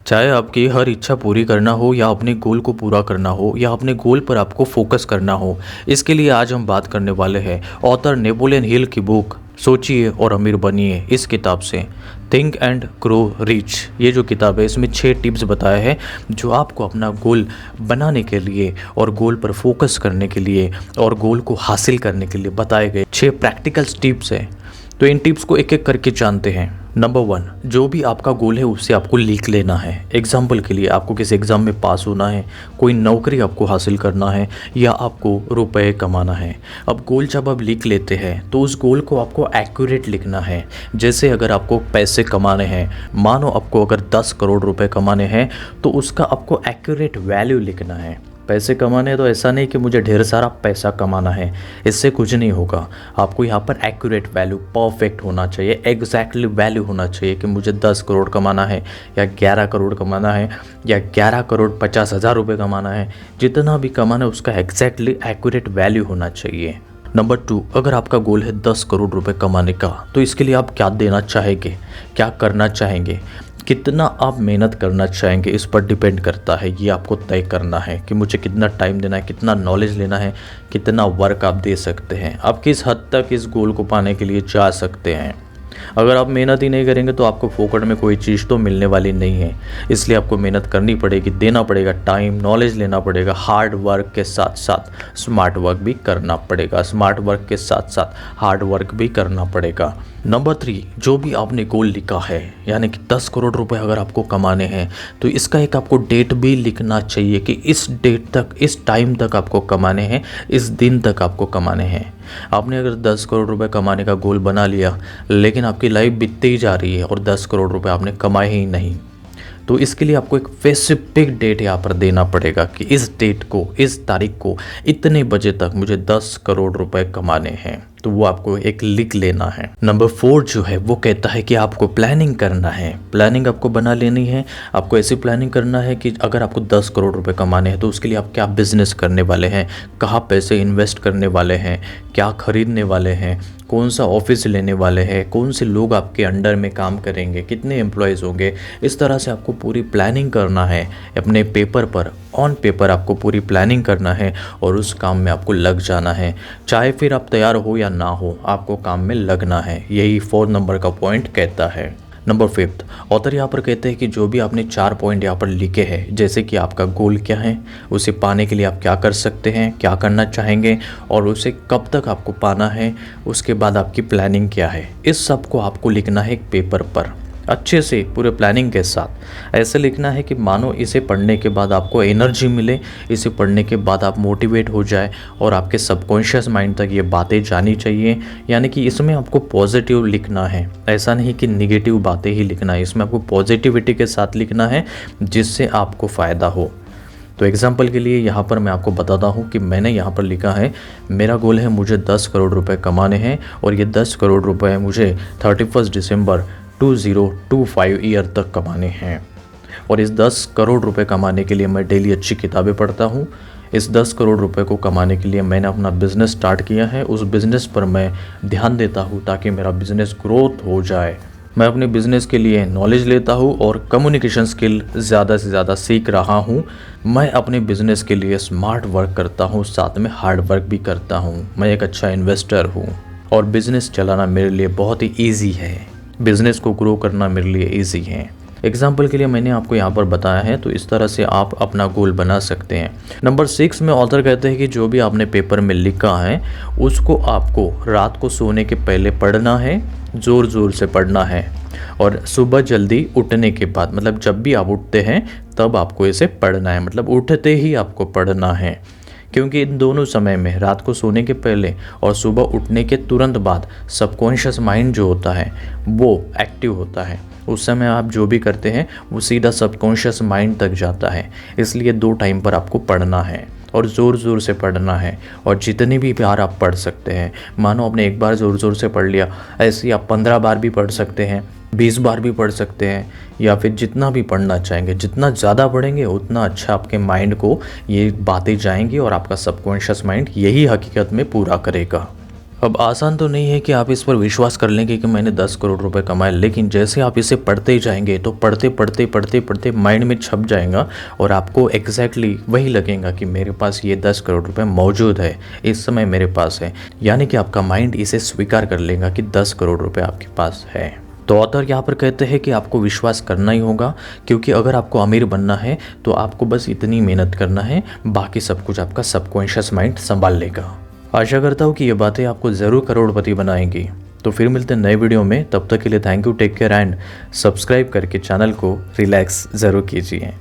चाहे आपकी हर इच्छा पूरी करना हो या अपने गोल को पूरा करना हो या अपने गोल पर आपको फोकस करना हो, इसके लिए आज हम बात करने वाले हैं ऑथर नेपोलियन हिल की बुक सोचिए और अमीर बनिए इस किताब से। थिंक एंड ग्रो रिच, ये जो किताब है इसमें 6 टिप्स बताए हैं जो आपको अपना गोल बनाने के लिए और गोल पर फोकस करने के लिए और गोल को हासिल करने के लिए बताए गए 6 प्रैक्टिकल टिप्स हैं। तो इन टिप्स को एक एक करके जानते हैं। नंबर 1, जो भी आपका गोल है उससे आपको लिख लेना है। एग्जाम्पल के लिए आपको किसी एग्ज़ाम में पास होना है, कोई नौकरी आपको हासिल करना है या आपको रुपए कमाना है। अब गोल जब आप लिख लेते हैं तो उस गोल को आपको एक्यूरेट लिखना है। जैसे अगर आपको पैसे कमाने हैं, मानो आपको अगर 10 करोड़ रुपए कमाने हैं तो उसका आपको एक्यूरेट वैल्यू लिखना है। पैसे कमाने तो ऐसा नहीं कि मुझे ढेर सारा पैसा कमाना है, इससे कुछ नहीं होगा। आपको यहाँ पर एक्यूरेट वैल्यू परफेक्ट होना चाहिए, एग्जैक्टली वैल्यू होना चाहिए कि मुझे 10 करोड़ कमाना है या 11 करोड़ कमाना है या 11 करोड़ 50,000 रुपये कमाना है। जितना भी कमाना है उसका एग्जैक्टली एक्यूरेट वैल्यू होना चाहिए। नंबर 2, अगर आपका गोल है 10 करोड़ रुपए कमाने का तो इसके लिए आप क्या देना चाहेंगे, क्या करना चाहेंगे, कितना आप मेहनत करना चाहेंगे, इस पर डिपेंड करता है। ये आपको तय करना है कि मुझे कितना टाइम देना है, कितना नॉलेज लेना है, कितना वर्क आप दे सकते हैं, आप किस हद तक इस गोल को पाने के लिए जा सकते हैं। अगर आप मेहनत ही नहीं करेंगे तो आपको फोकट में कोई चीज़ तो मिलने वाली नहीं है। इसलिए आपको मेहनत करनी पड़ेगी, देना पड़ेगा टाइम, नॉलेज लेना पड़ेगा, हार्ड वर्क के साथ साथ स्मार्ट वर्क भी करना पड़ेगा, स्मार्ट वर्क के साथ साथ हार्ड वर्क भी करना पड़ेगा। नंबर 3, जो भी आपने गोल लिखा है यानी कि 10 करोड़ रुपए अगर आपको कमाने हैं तो इसका एक आपको डेट भी लिखना चाहिए कि इस डेट तक, इस टाइम तक आपको कमाने हैं, इस दिन तक आपको कमाने हैं। आपने अगर 10 करोड़ रुपए कमाने का गोल बना लिया लेकिन आपकी लाइफ बीतती ही जा रही है और 10 करोड़ रुपए आपने कमाए ही नहीं, तो इसके लिए आपको एक स्पेसिफिक डेट यहाँ पर देना पड़ेगा कि इस डेट को, इस तारीख को, इतने बजे तक मुझे 10 करोड़ रुपए कमाने हैं। तो वो आपको एक लिख लेना है। नंबर 4 जो है वो कहता है कि आपको प्लानिंग करना है। प्लानिंग आपको बना लेनी है। आपको ऐसी प्लानिंग करना है कि अगर आपको 10 करोड़ रुपए कमाने हैं तो उसके लिए आप क्या बिजनेस करने वाले हैं, कहाँ पैसे इन्वेस्ट करने वाले हैं, क्या खरीदने वाले हैं, कौन सा ऑफिस लेने वाले हैं, कौन से लोग आपके अंडर में काम करेंगे, कितने एम्प्लॉयज़ होंगे। इस तरह से आपको पूरी प्लानिंग करना है। अपने पेपर पर, ऑन पेपर आपको पूरी प्लानिंग करना है और उस काम में आपको लग जाना है। चाहे फिर आप तैयार हो या ना हो, आपको काम में लगना है। यही 4 नंबर का पॉइंट कहता है। नंबर 5, ऑथर यहाँ पर कहते हैं कि जो भी आपने 4 पॉइंट यहाँ पर लिखे हैं, जैसे कि आपका गोल क्या है, उसे पाने के लिए आप क्या कर सकते हैं, क्या करना चाहेंगे और उसे कब तक आपको पाना है, उसके बाद आपकी प्लानिंग क्या है, इस सब को आपको लिखना है एक पेपर पर अच्छे से, पूरे प्लानिंग के साथ। ऐसे लिखना है कि मानो इसे पढ़ने के बाद आपको एनर्जी मिले, इसे पढ़ने के बाद आप मोटिवेट हो जाए और आपके सबकॉन्शियस माइंड तक ये बातें जानी चाहिए। यानी कि इसमें आपको पॉजिटिव लिखना है, ऐसा नहीं कि निगेटिव बातें ही लिखना है। इसमें आपको पॉजिटिविटी के साथ लिखना है जिससे आपको फ़ायदा हो। तो एग्जाम्पल के लिए यहाँ पर मैं आपको बताता हूँ कि मैंने यहाँ पर लिखा है, मेरा गोल है मुझे 10 करोड़ रुपए कमाने हैं और ये 10 करोड़ रुपए मुझे 31 दिसंबर 2025 ईयर तक कमाने हैं। और इस 10 करोड़ रुपए कमाने के लिए मैं डेली अच्छी किताबें पढ़ता हूँ। इस 10 करोड़ रुपए को कमाने के लिए मैंने अपना बिज़नेस स्टार्ट किया है। उस बिज़नेस पर मैं ध्यान देता हूँ ताकि मेरा बिज़नेस ग्रोथ हो जाए। मैं अपने बिज़नेस के लिए नॉलेज लेता हूँ और कम्युनिकेशन स्किल ज़्यादा से ज़्यादा सीख रहा हूँ। मैं अपने बिज़नेस के लिए स्मार्ट वर्क करता हूँ, साथ में हार्ड वर्क भी करता हूँ। मैं एक अच्छा इन्वेस्टर हूँ और बिज़नेस चलाना मेरे लिए बहुत ही ईजी है। बिज़नेस को ग्रो करना मेरे लिए ईजी है। एग्जाम्पल के लिए मैंने आपको यहाँ पर बताया है, तो इस तरह से आप अपना गोल बना सकते हैं। नंबर 6 में ऑथर कहते हैं कि जो भी आपने पेपर में लिखा है उसको आपको रात को सोने के पहले पढ़ना है, ज़ोर ज़ोर से पढ़ना है और सुबह जल्दी उठने के बाद, मतलब जब भी आप उठते हैं तब आपको इसे पढ़ना है, मतलब उठते ही आपको पढ़ना है। क्योंकि इन दोनों समय में, रात को सोने के पहले और सुबह उठने के तुरंत बाद, सबकॉन्शियस माइंड जो होता है वो एक्टिव होता है। उस समय आप जो भी करते हैं वो सीधा सबकॉन्शियस माइंड तक जाता है। इसलिए 2 टाइम पर आपको पढ़ना है और ज़ोर ज़ोर से पढ़ना है और जितनी भी बार आप पढ़ सकते हैं। मानो आपने एक बार ज़ोर ज़ोर से पढ़ लिया, ऐसे ही आप 15 बार भी पढ़ सकते हैं, 20 बार भी पढ़ सकते हैं, या फिर जितना भी पढ़ना चाहेंगे। जितना ज़्यादा पढ़ेंगे उतना अच्छा आपके माइंड को ये बातें जाएंगी और आपका सबकॉन्शियस माइंड यही हकीकत में पूरा करेगा। अब आसान तो नहीं है कि आप इस पर विश्वास कर लेंगे कि मैंने 10 करोड़ रुपए कमाए, लेकिन जैसे आप इसे पढ़ते जाएंगे तो पढ़ते पढ़ते पढ़ते पढ़ते माइंड में छप जाएगा और आपको एग्जैक्टली वही लगेगा कि मेरे पास ये 10 करोड़ रुपए मौजूद है, इस समय मेरे पास है। यानी कि आपका माइंड इसे स्वीकार कर लेगा कि 10 करोड़ रुपए आपके पास है। तो ऑथर यहाँ पर कहते हैं कि आपको विश्वास करना ही होगा, क्योंकि अगर आपको अमीर बनना है तो आपको बस इतनी मेहनत करना है, बाकी सब कुछ आपका सबकॉन्शियस माइंड संभाल लेगा। आशा करता हूँ कि ये बातें आपको ज़रूर करोड़पति बनाएंगी। तो फिर मिलते हैं नए वीडियो में, तब तक के लिए thank you, take care and subscribe करके चैनल को रिलैक्स ज़रूर कीजिए।